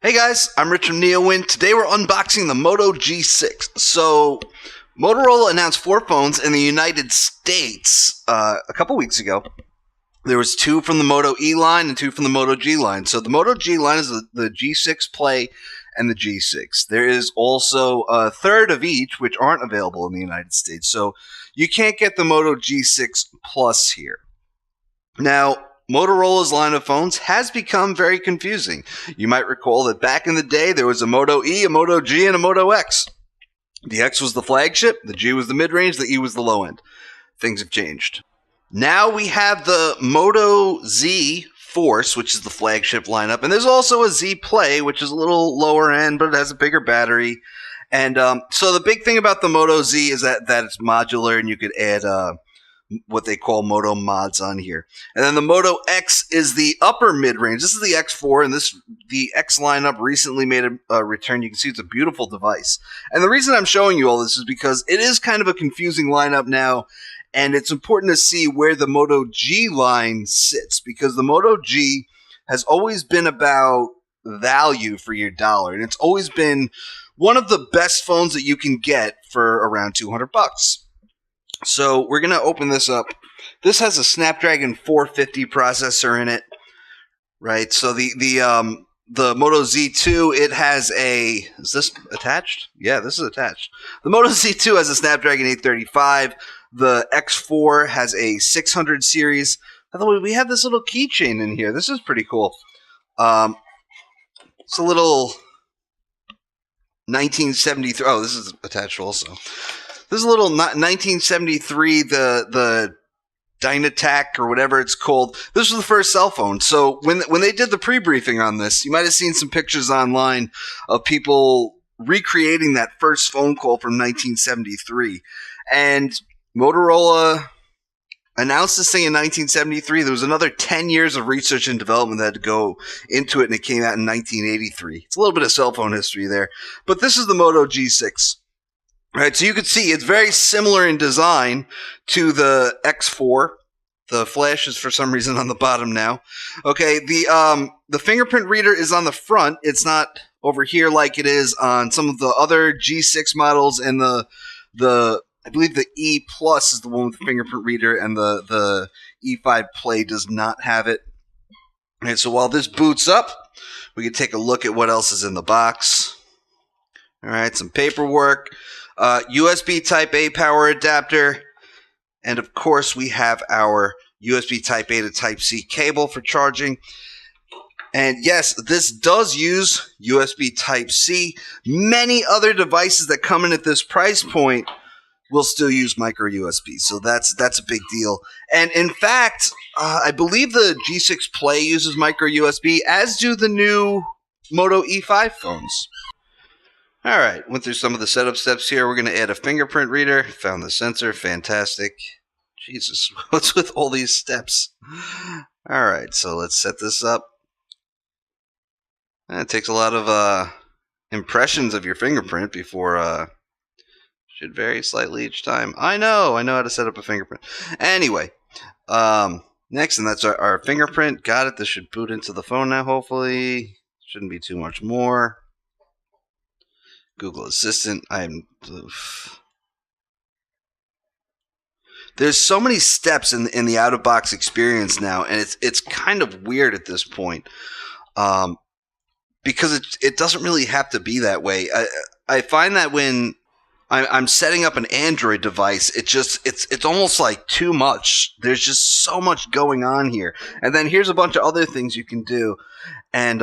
Hey guys, I'm Rich from NeoWin. Today we're unboxing the Moto G6. So, Motorola announced 4 phones in the United States a couple weeks ago. There was 2 from the Moto E line and 2 from the Moto G line. So the Moto G line is the G6 Play and the G6. There is also a third of each which aren't available in the United States. So you can't get the Moto G6 Plus here. Now, Motorola's line of phones has become very confusing. You might recall that back in the day there was a Moto E, a Moto G, and a Moto X. The X was the flagship, the G was the mid-range, the E was the low-end. Things have changed. Now we have the Moto Z Force, which is the flagship lineup, and there's also a Z Play, which is a little lower end, but it has a bigger battery. And so the big thing about the Moto Z is that it's modular, and you could add what they call Moto mods on here. And then the Moto X is the upper mid-range. This is the X4, and the X lineup recently made a return. You can see it's a beautiful device. And the reason I'm showing you all this is because it is kind of a confusing lineup now, and it's important to see where the Moto G line sits, because the Moto G has always been about value for your dollar, and it's always been one of the best phones that you can get for around $200. So we're going to open this up. This has a Snapdragon 450 processor in it, right? So the Moto Z2, it has a, is this attached? Yeah, this is attached. The Moto Z2 has a Snapdragon 835. The X4 has a 600 series. By the way, we have this little keychain in here. This is pretty cool. It's a little 1973. Oh, this is attached also. This is a little 1973, the Dynatac or whatever it's called. This was the first cell phone. So when they did the pre-briefing on this, you might have seen some pictures online of people recreating that first phone call from 1973. And Motorola announced this thing in 1973. There was another 10 years of research and development that had to go into it, and it came out in 1983. It's a little bit of cell phone history there. But this is the Moto G6. Right, so you can see it's very similar in design to the X4. The flash is for some reason on the bottom now. Okay, the fingerprint reader is on the front. It's not over here like it is on some of the other G6 models, and the I believe the E Plus is the one with the fingerprint reader, and the E5 Play does not have it. Okay, so while this boots up, we can take a look at what else is in the box. All right, some paperwork. USB Type-A power adapter, and of course we have our USB Type-A to Type-C cable for charging. And yes, this does use USB Type-C. Many other devices that come in at this price point will still use micro USB, so that's a big deal. And in fact, I believe the G6 Play uses micro USB, as do the new Moto E5 phones. Alright, went through some of the setup steps here. We're going to add a fingerprint reader. Found the sensor. Fantastic. Jesus, what's with all these steps? Alright, so let's set this up. And it takes a lot of impressions of your fingerprint before... should vary slightly each time. I know how to set up a fingerprint. Anyway, next, and that's our fingerprint. Got it. This should boot into the phone now, hopefully. Shouldn't be too much more. Google Assistant. There's so many steps in the out-of-box experience now, and it's kind of weird at this point, because it doesn't really have to be that way. I find that when I'm setting up an Android device, it's almost like too much. There's just so much going on here, and then here's a bunch of other things you can do, and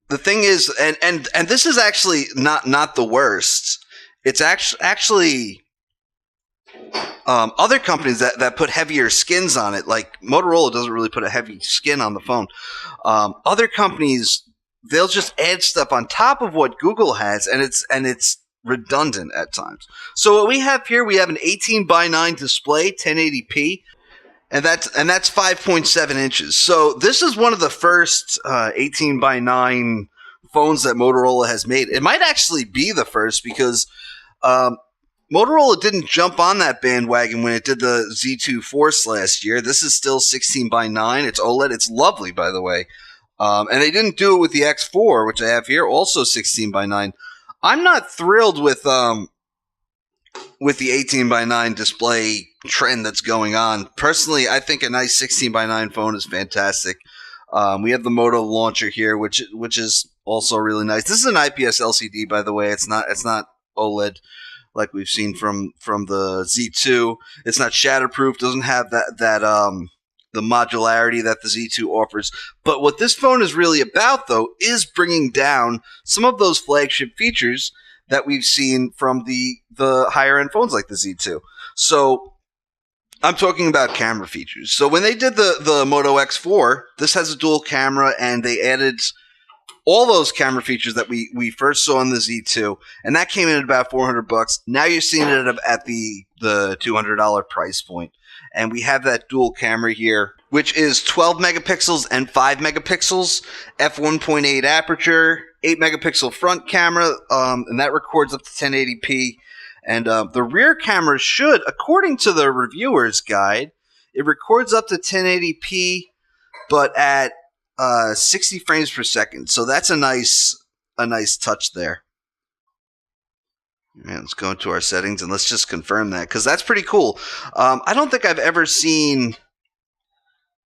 the thing is, and this is actually not the worst. It's actually other companies that put heavier skins on it. Like Motorola doesn't really put a heavy skin on the phone. Other companies, they'll just add stuff on top of what Google has, and it's redundant at times. So what we have here, we have an 18:9 display, 1080p. And that's 5.7 inches. So this is one of the first 18:9 phones that Motorola has made. It might actually be the first, because Motorola didn't jump on that bandwagon when it did the Z2 Force last year. This is still 16:9. It's OLED. It's lovely, by the way. And they didn't do it with the X4, which I have here, also 16:9. I'm not thrilled with the 18:9 display trend that's going on. Personally, I think a nice 16:9 phone is fantastic. We have the Moto launcher here, which is also really nice. This is an IPS LCD, by the way. It's not OLED like we've seen from the Z2. It's not shatterproof. Doesn't have that the modularity that the Z2 offers. But what this phone is really about, though, is bringing down some of those flagship features that we've seen from the higher end phones like the Z2. So I'm talking about camera features. So when they did the Moto X4, this has a dual camera, and they added all those camera features that we first saw in the Z2, and that came in at about $400. Now you're seeing it at the $200 price point. And we have that dual camera here, which is 12 megapixels and 5 megapixels, f1.8 aperture, 8 megapixel front camera, and that records up to 1080p. And the rear camera should, according to the reviewer's guide, it records up to 1080p, but at 60 frames per second. So that's a nice touch there. And let's go into our settings and let's just confirm that, because that's pretty cool. I don't think I've ever seen,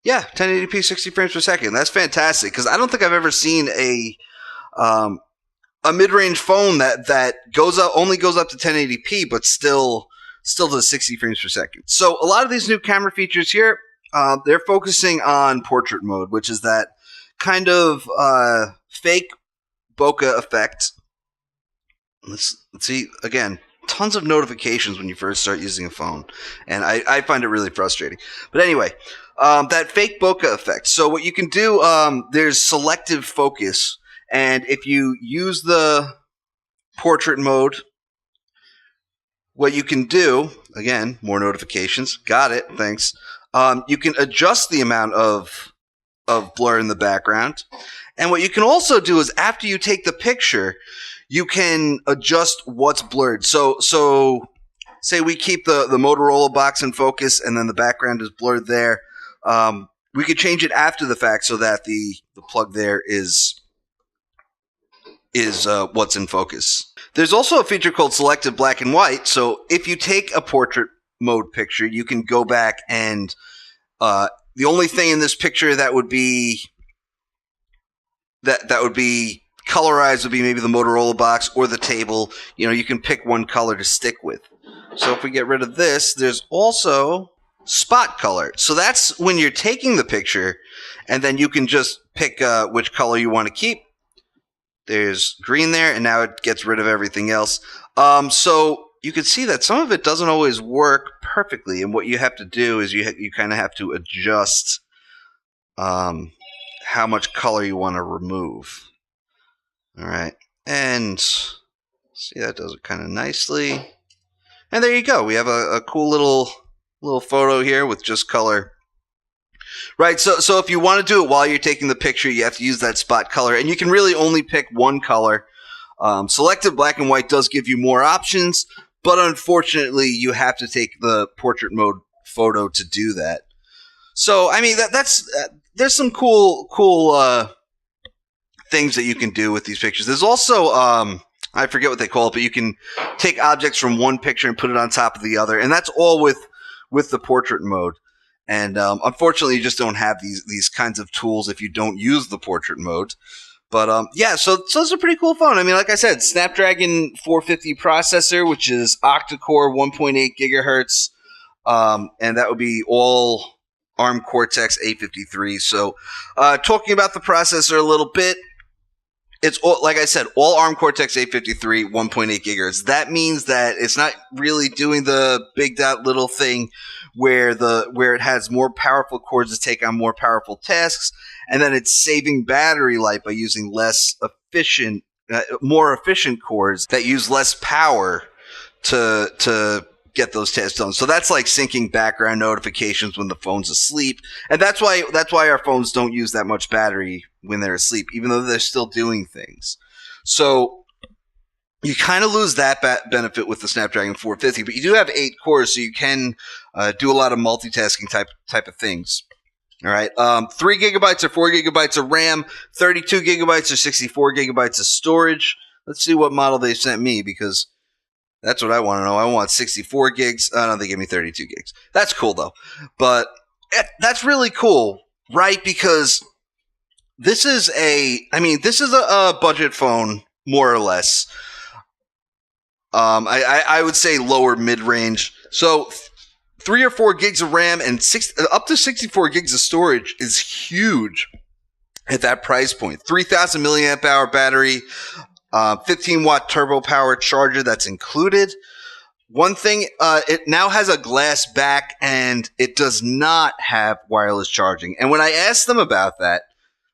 1080p 60 frames per second. That's fantastic, because I don't think I've ever seen a mid-range phone that only goes up to 1080p, but still does 60 frames per second. So a lot of these new camera features here, they're focusing on portrait mode, which is that kind of fake bokeh effect. Let's see, again, tons of notifications when you first start using a phone, and I find it really frustrating. But anyway, that fake bokeh effect. So what you can do, there's selective focus, and if you use the portrait mode, what you can do, again, more notifications, got it, thanks. You can adjust the amount of blur in the background, and what you can also do is after you take the picture, you can adjust what's blurred. So say we keep the Motorola box in focus and then the background is blurred there. We could change it after the fact so that the plug there is what's in focus. There's also a feature called selective black and white. So if you take a portrait mode picture, you can go back and the only thing in this picture that would be colorized would be maybe the Motorola box or the table. You can pick one color to stick with. So if we get rid of this, there's also spot color. So that's when you're taking the picture, and then you can just pick which color you want to keep. There's green there, and now it gets rid of everything else. So you can see that some of it doesn't always work perfectly, and what you have to do is you kind of have to adjust how much color you want to remove. All right, and see, that does it kind of nicely. And there you go. We have a cool little photo here with just color. Right, so if you want to do it while you're taking the picture, you have to use that spot color, and you can really only pick one color. Selective black and white does give you more options, but unfortunately, you have to take the portrait mode photo to do that. So, I mean, there's some cool things that you can do with these pictures. There's also, I forget what they call it, but you can take objects from one picture and put it on top of the other, and that's all with the portrait mode. And unfortunately, you just don't have these kinds of tools if you don't use the portrait mode. But so it's a pretty cool phone. I mean, like I said, Snapdragon 450 processor, which is octa-core 1.8 gigahertz, and that would be all ARM Cortex A53. So talking about the processor a little bit, it's all, like I said, all ARM Cortex A53 1.8 gigahertz. That means that it's not really doing the big dot little thing where it has more powerful cores to take on more powerful tasks, and then it's saving battery life by using more efficient cores that use less power to get those tasks done. So that's like syncing background notifications when the phone's asleep, and that's why our phones don't use that much battery when they're asleep, even though they're still doing things. So you kind of lose that benefit with the Snapdragon 450, but you do have 8 cores, so you can do a lot of multitasking type of things. All right, 3 gigabytes or 4 gigabytes of RAM, 32 gigabytes or 64 gigabytes of storage. Let's see what model they sent me, because that's what I want to know. I want 64 gigs. Oh, no, they gave me 32 gigs. That's cool, though. But that's really cool, right? Because this is a budget phone, more or less. I would say lower mid-range. So 3 or 4 gigs of RAM and up to 64 gigs of storage is huge at that price point. 3,000 milliamp hour battery, 15-watt turbo-powered charger that's included. One thing, it now has a glass back, and it does not have wireless charging. And when I asked them about that,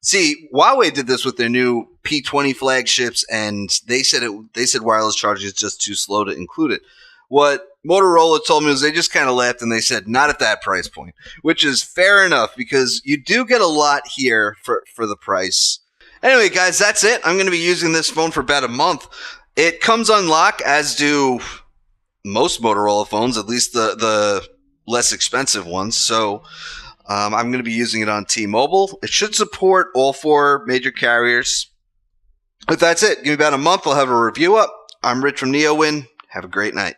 see, Huawei did this with their new P20 flagships, and they said wireless charging is just too slow to include it. What Motorola told me was they just kind of laughed and they said, not at that price point, which is fair enough because you do get a lot here for the price. Anyway, guys, that's it. I'm going to be using this phone for about a month. It comes unlocked, as do most Motorola phones, at least the less expensive ones. So I'm going to be using it on T-Mobile. It should support all 4 major carriers. But that's it. Give me about a month. I'll have a review up. I'm Rich from NeoWin. Have a great night.